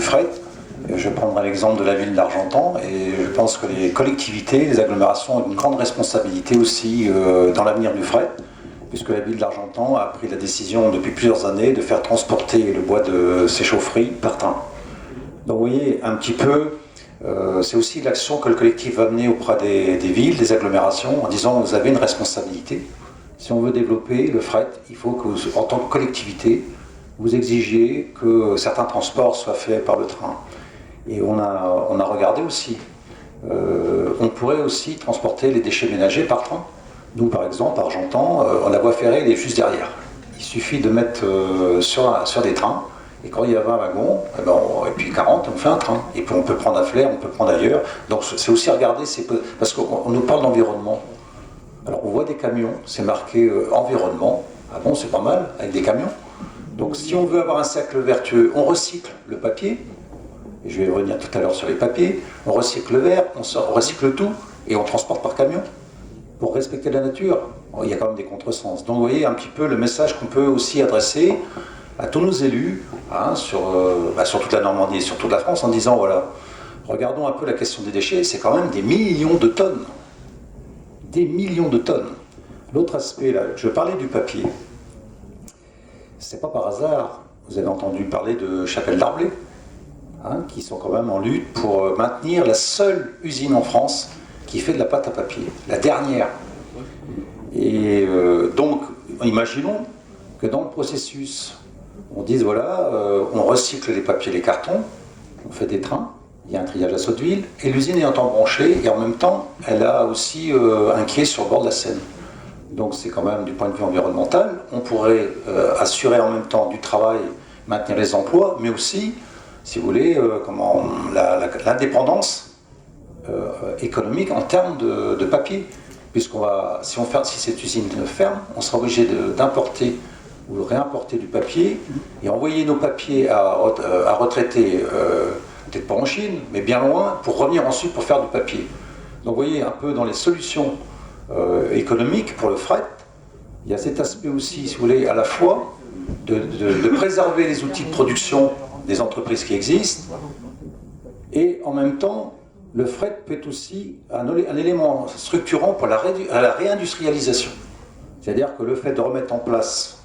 du fret. Je prendrai l'exemple de la ville d'Argentan et je pense que les collectivités, les agglomérations ont une grande responsabilité aussi dans l'avenir du fret, puisque la ville d'Argentan a pris la décision depuis plusieurs années de faire transporter le bois de ses chaufferies par train. Donc vous voyez un petit peu, c'est aussi l'action que le collectif va mener auprès des villes, des agglomérations, en disant vous avez une responsabilité. Si on veut développer le fret, il faut que vous, en tant que collectivité, vous exigiez que certains transports soient faits par le train. Et on a regardé aussi, on pourrait aussi transporter les déchets ménagers par train. Nous, par exemple, à Argentan, la voie ferrée, elle est juste derrière. Il suffit de mettre sur des trains, et quand il y a 20 wagons, et puis 40, on fait un train. Et puis on peut prendre à Flers, on peut prendre ailleurs. Donc c'est aussi regarder, parce qu'on nous parle d'environnement. Alors on voit des camions, c'est marqué environnement. Ah bon, c'est pas mal, avec des camions. Donc si on veut avoir un cercle vertueux, on recycle le papier. Et je vais revenir tout à l'heure sur les papiers. On recycle le verre, on recycle tout, et on transporte par camion. Pour respecter la nature, il y a quand même des contresens. Donc vous voyez un petit peu le message qu'on peut aussi adresser à tous nos élus sur toute la Normandie et sur toute la France en disant voilà, regardons un peu la question des déchets, c'est quand même des millions de tonnes. Des millions de tonnes. L'autre aspect là, je parlais du papier. C'est pas par hasard, vous avez entendu parler de Chapelle Darblay, qui sont quand même en lutte pour maintenir la seule usine en France qui fait de la pâte à papier, la dernière. Et donc, imaginons que dans le processus, on dise voilà, on recycle les papiers, les cartons, on fait des trains, il y a un triage à Sotteville, et l'usine est embranchée, et en même temps, elle a aussi un quai sur le bord de la Seine. Donc c'est quand même du point de vue environnemental, on pourrait assurer en même temps du travail, maintenir les emplois, mais aussi, si vous voulez, l'indépendance économique en termes de papier, si cette usine ferme, on sera obligé d'importer ou réimporter du papier et envoyer nos papiers à retraiter, peut-être pas en Chine, mais bien loin, pour revenir ensuite pour faire du papier. Donc vous voyez un peu dans les solutions économiques pour le fret, il y a cet aspect aussi, si vous voulez, à la fois de préserver les outils de production des entreprises qui existent et en même temps le fret peut être aussi un élément structurant pour la réindustrialisation. C'est-à-dire que le fait de remettre en place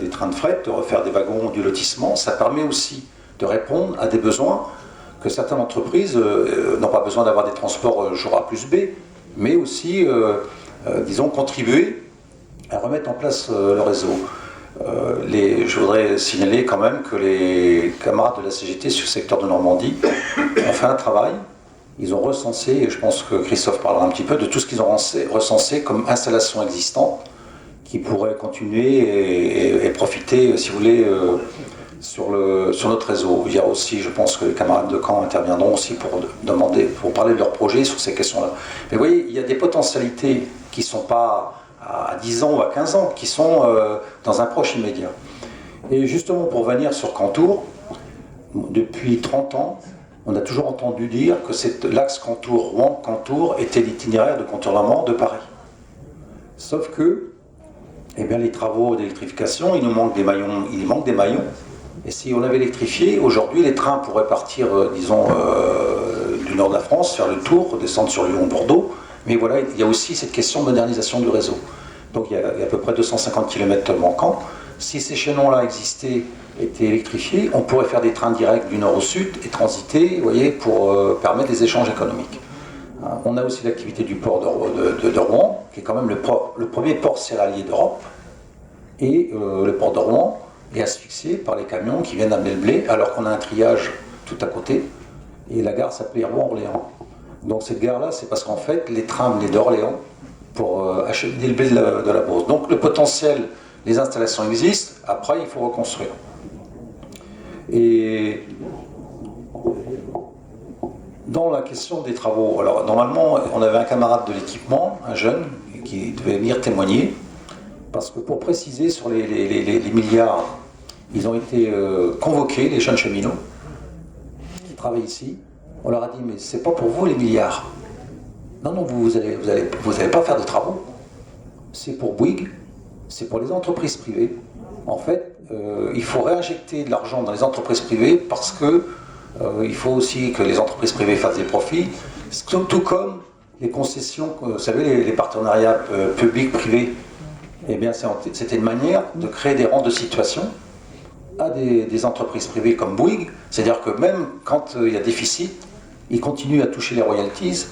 des trains de fret, de refaire des wagons, du lotissement, ça permet aussi de répondre à des besoins que certaines entreprises n'ont pas besoin d'avoir des transports jour A plus B, mais aussi, disons, contribuer à remettre en place le réseau. Je voudrais signaler quand même que les camarades de la CGT sur le secteur de Normandie ont fait un travail. Ils ont recensé, et je pense que Christophe parlera un petit peu, de tout ce qu'ils ont recensé comme installations existantes qui pourraient continuer et profiter, si vous voulez, sur notre réseau. Il y a aussi, je pense que les camarades de Caen interviendront aussi pour parler de leurs projets sur ces questions-là. Mais vous voyez, il y a des potentialités qui ne sont pas à 10 ans ou à 15 ans, qui sont dans un proche immédiat. Et justement, pour venir sur Cantour, depuis 30 ans, on a toujours entendu dire que l'axe Cantour-Rouen-Cantour était l'itinéraire de contournement de Paris. Sauf que, les travaux d'électrification, il manque des maillons. Et si on avait électrifié, aujourd'hui, les trains pourraient partir, du nord de la France, faire le tour, descendre sur Lyon-Bordeaux. Mais voilà, il y a aussi cette question de modernisation du réseau. Donc il y a à peu près 250 km manquants. Si ces chaînons-là étaient électrifiés, on pourrait faire des trains directs du nord au sud et transiter, vous voyez, pour permettre des échanges économiques. On a aussi l'activité du port de Rouen, qui est quand même le premier port céréalier d'Europe. Et le port de Rouen est asphyxié par les camions qui viennent amener le blé, alors qu'on a un triage tout à côté. Et la gare s'appelait Rouen-Orléans. Donc cette gare-là, c'est parce qu'en fait, les trains venaient d'Orléans pour acheminer le blé de la Beauce. Donc le potentiel, les installations existent, après il faut reconstruire. Et dans la question des travaux, alors normalement, on avait un camarade de l'équipement, un jeune, qui devait venir témoigner, parce que pour préciser sur les milliards, ils ont été convoqués, les jeunes cheminots, qui travaillent ici. On leur a dit, mais c'est pas pour vous les milliards. Non, vous allez pas faire de travaux. C'est pour Bouygues, c'est pour les entreprises privées. En fait, il faut réinjecter de l'argent dans les entreprises privées parce que il faut aussi que les entreprises privées fassent des profits, tout comme les concessions, vous savez, les partenariats publics-privés. Eh bien, c'était une manière de créer des rentes de situation à des entreprises privées comme Bouygues, c'est-à-dire que même quand il y a déficit, ils continuent à toucher les royalties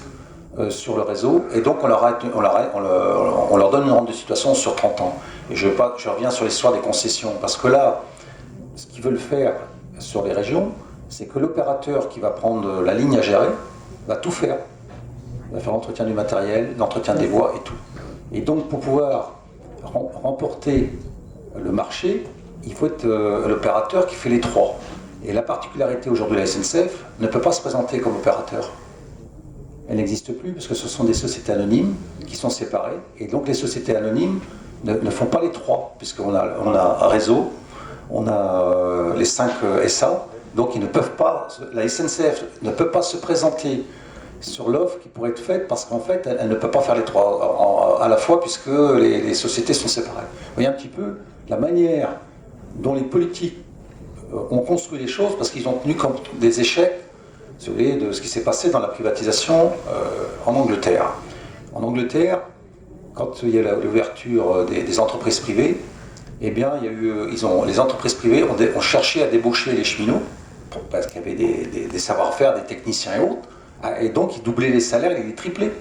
sur le réseau, et donc on leur donne une rente de situation sur 30 ans. Et je reviens sur l'histoire des concessions, parce que là, ce qu'ils veulent faire sur les régions, c'est que l'opérateur qui va prendre la ligne à gérer va tout faire. Il va faire l'entretien du matériel, l'entretien des voies et tout. Et donc pour pouvoir remporter le marché, il faut être l'opérateur qui fait les trois. Et la particularité aujourd'hui de la SNCF ne peut pas se présenter comme opérateur. Elle n'existe plus parce que ce sont des sociétés anonymes qui sont séparées. Et donc les sociétés anonymes ne font pas les trois, puisqu'on a un réseau, on a les 5 SA, donc ils ne peuvent pas, la SNCF ne peut pas se présenter sur l'offre qui pourrait être faite parce qu'en fait elle ne peut pas faire les trois à la fois puisque les sociétés sont séparées. Vous voyez un petit peu la manière dont les politiques ont construit les choses parce qu'ils ont tenu comme des échecs, si vous voulez, de ce qui s'est passé dans la privatisation en Angleterre. En Angleterre, quand il y a l'ouverture des entreprises privées, eh bien, les entreprises privées ont cherché à débaucher les cheminots parce qu'il y avait des savoir-faire, des techniciens et autres. Et donc, ils doublaient les salaires, ils les triplaient.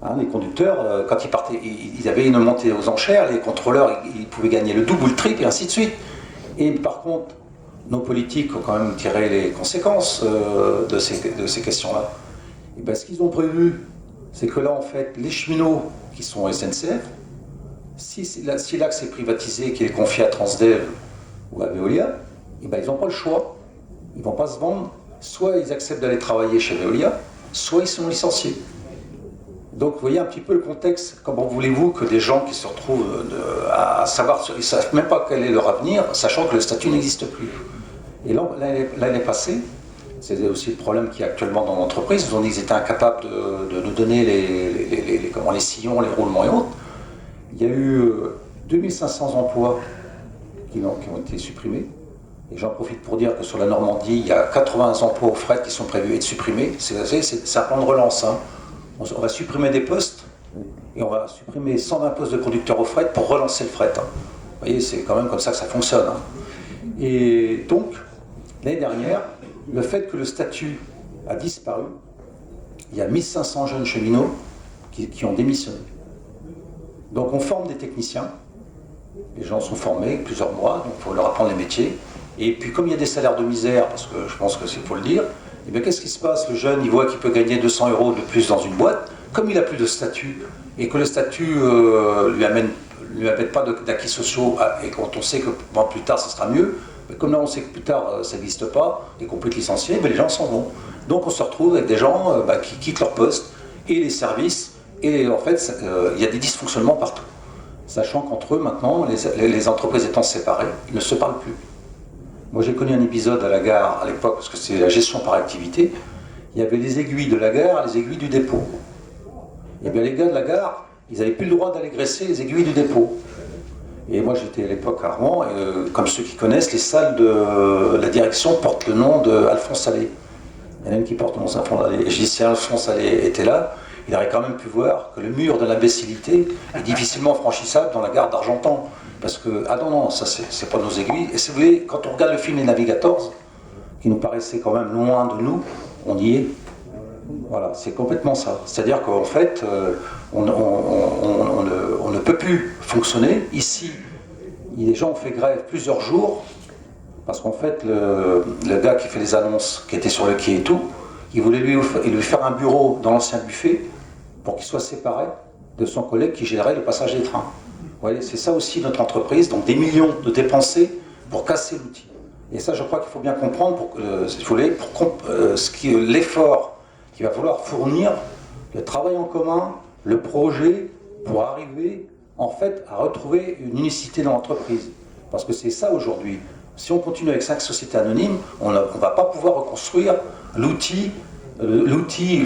Hein, les conducteurs, quand ils partaient, ils avaient une montée aux enchères, les contrôleurs, ils pouvaient gagner le double ou le triple, et ainsi de suite. Et par contre, nos politiques ont quand même tiré les conséquences de ces questions-là. Et bien, ce qu'ils ont prévu, c'est que là, en fait, les cheminots qui sont SNCF, si l'axe est privatisé, qu'il est confié à Transdev ou à Veolia, et ben, ils n'ont pas le choix. Ils ne vont pas se vendre. Soit ils acceptent d'aller travailler chez Veolia, soit ils sont licenciés. Donc vous voyez un petit peu le contexte. Comment voulez-vous que des gens qui se retrouvent à savoir, ils ne savent même pas quel est leur avenir, sachant que le statut n'existe plus. Et l'année passée, c'est aussi le problème qu'il y a actuellement dans l'entreprise, ils ont dit qu'ils étaient incapables de nous donner les sillons, les roulements et autres. Il y a eu 2500 emplois qui ont été supprimés. Et j'en profite pour dire que sur la Normandie, il y a 80 emplois au fret qui sont prévus être supprimés. C'est un plan de relance. Hein. On va supprimer des postes et on va supprimer 120 postes de conducteurs au fret pour relancer le fret. Hein. Vous voyez, c'est quand même comme ça que ça fonctionne. Hein. Et donc, l'année dernière, le fait que le statut a disparu, il y a 1500 jeunes cheminots qui ont démissionné. Donc on forme des techniciens, les gens sont formés plusieurs mois, donc il faut leur apprendre les métiers. Et puis comme il y a des salaires de misère, parce que je pense qu'il faut le dire, eh bien qu'est-ce qui se passe? Le jeune, il voit qu'il peut gagner 200 € de plus dans une boîte, comme il n'a plus de statut, et que le statut lui amène pas d'acquis sociaux, et quand on sait que bon, plus tard ça sera mieux, mais comme là on sait que plus tard ça n'existe pas, et qu'on peut être licencié, les gens s'en vont. Donc on se retrouve avec des gens qui quittent leur poste, et les services, et en fait il y a des dysfonctionnements partout. Sachant qu'entre eux maintenant, les entreprises étant séparées, ils ne se parlent plus. Moi j'ai connu un épisode à la gare à l'époque, parce que c'est la gestion par activité, il y avait les aiguilles de la gare et les aiguilles du dépôt. Et bien les gars de la gare, ils n'avaient plus le droit d'aller graisser les aiguilles du dépôt. Et moi j'étais à l'époque à Rouen, et comme ceux qui connaissent, les salles de la direction portent le nom d'Alphonse Allais. Il y en a une qui porte le nom d'Alphonse Allais. Et je dis si Alphonse Allais était là, il aurait quand même pu voir que le mur de l'imbécilité est difficilement franchissable dans la gare d'Argentan. Parce que, ah non, ça c'est pas nos aiguilles. Et si vous voulez, quand on regarde le film Les Navigators, qui nous paraissait quand même loin de nous, on y est. Voilà, c'est complètement ça. C'est-à-dire qu'en fait, on ne peut plus fonctionner. Ici, les gens ont fait grève plusieurs jours, parce qu'en fait, le gars qui fait les annonces, qui était sur le quai et tout, il voulait lui faire un bureau dans l'ancien buffet pour qu'il soit séparé de son collègue qui gérait le passage des trains. Vous voyez, c'est ça aussi notre entreprise, donc des millions de dépensés pour casser l'outil. Et ça, je crois qu'il faut bien comprendre l'effort qu'il va falloir fournir, le travail en commun, le projet, pour arriver en fait à retrouver une unicité dans l'entreprise. Parce que c'est ça aujourd'hui. Si on continue avec 5 sociétés anonymes, on ne va pas pouvoir reconstruire l'outil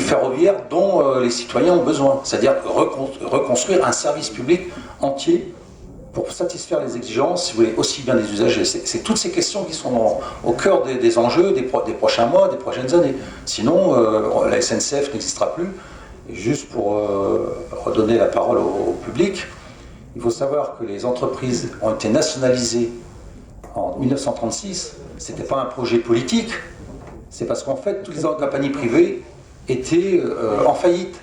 ferroviaire dont les citoyens ont besoin. C'est-à-dire reconstruire un service public entier pour satisfaire les exigences, si vous voulez, aussi bien des usagers. C'est toutes ces questions qui sont au cœur des enjeux des prochains mois, des prochaines années. Sinon, la SNCF n'existera plus. Et juste pour redonner la parole au public, il faut savoir que les entreprises ont été nationalisées en 1936. Ce n'était pas un projet politique, c'est parce qu'en fait, toutes les compagnies privées étaient en faillite.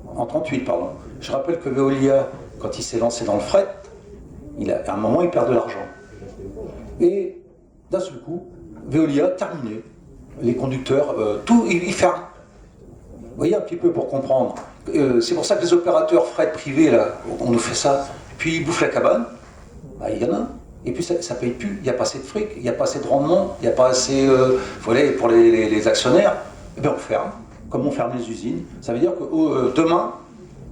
En 1938, pardon. Je rappelle que Veolia, quand il s'est lancé dans le fret, à un moment, il perd de l'argent. Et d'un seul coup, Veolia, terminé. Les conducteurs, tout, ils ferment. Vous voyez un petit peu pour comprendre. C'est pour ça que les opérateurs fret privés, là, on nous fait ça. Puis ils bouffent la cabane. Bah, il y en a. Et puis ça ne paye plus. Il n'y a pas assez de fric, il n'y a pas assez de rendement, il n'y a pas assez voilà, pour les actionnaires. Et bien on ferme, comme on ferme les usines. Ça veut dire que demain,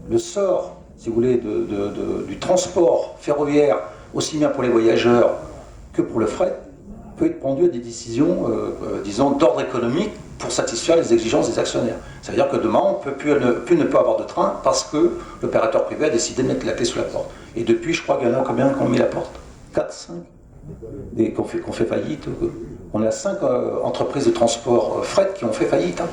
le sort, si vous voulez, du transport ferroviaire, aussi bien pour les voyageurs que pour le fret, peut être pendu à des décisions, disons, d'ordre économique pour satisfaire les exigences des actionnaires. Ça veut dire que demain, on ne peut plus ne pas avoir de train parce que l'opérateur privé a décidé de mettre la clé sous la porte. Et depuis, je crois qu'il y en a combien qui ont mis la porte 4, 5 et qu'on fait faillite. On a 5 entreprises de transport fret qui ont fait faillite. Hein.